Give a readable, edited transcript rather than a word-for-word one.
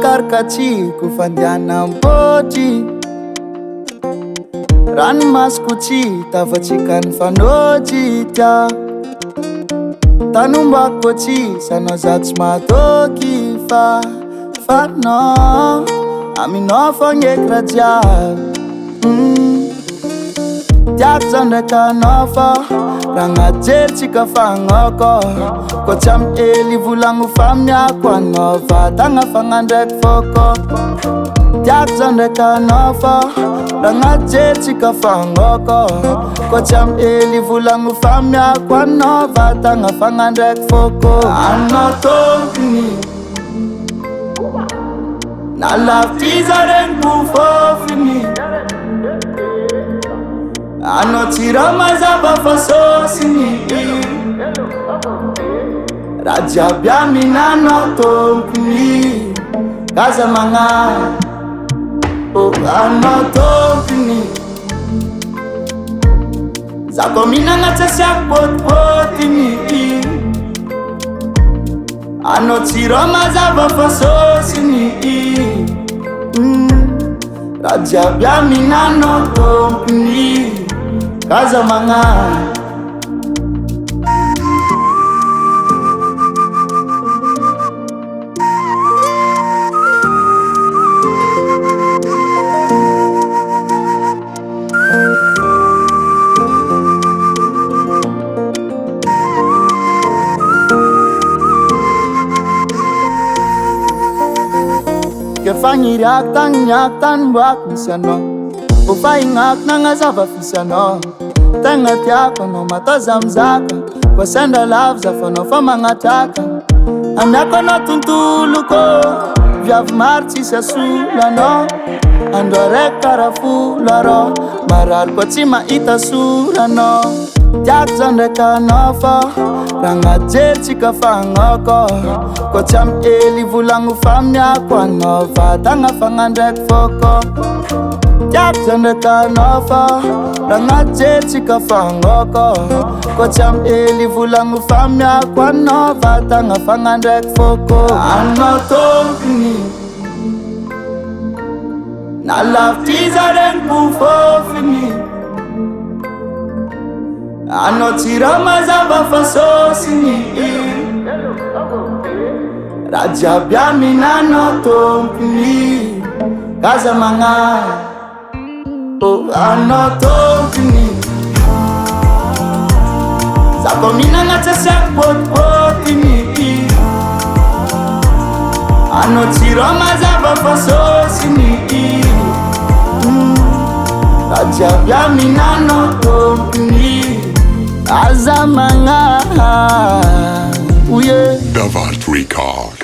Karkachi kufandiana mpoti Rani maskuchi tavachikan fanochi tia Tanumba kochi sana zatsmatoki fa no Amino fange kraja Tiak zandeka nofa Ranga chika fangoko Kocham eli vulangu famya kwa nova Tanga fangandek foko Tiak zandeka nofa Ranga chika fangoko Kocham eli vulangu famya kwa nova Tanga fangandek foko Ano Tompiny Na love teaser and bufofini Ano tira mazaba fasosini Raja biamina no Tompiny Kaza manga Oh ano Tompiny Zako mina ngatasiak pot-potini Ano tira mazaba fasosini Raja biamina no Tompiny Kaza manga Kefanyiri aktan buak misano Ufai ngak nangazava fisano Tenga tiako no matazamzaka Kwa senda love za fano fama ngataka Amyako no tuntuluko Vyav marti se sulano Andore karafularo Maral kwa tima ita surano Tiak zandeka nofa Ranga chika fangoko Kwa cham eli vulangu famya kwa nova Tanga fangandek foko Tiak zandeka nofa Ranga chika fangoko Kwa cham eli vulangu famya kwa nova Tanga fangandek foko Ano Tompiny Na love teaser and bufofini Ano tira mazaba fasosini Raja biamina no Tompiny Kaza manga Oh ano Tompiny Zako mina ngatasiak pot-potini Ano tira mazaba fasosini Raja biamina no Tompiny Azamanga, Davalt Rwikorz.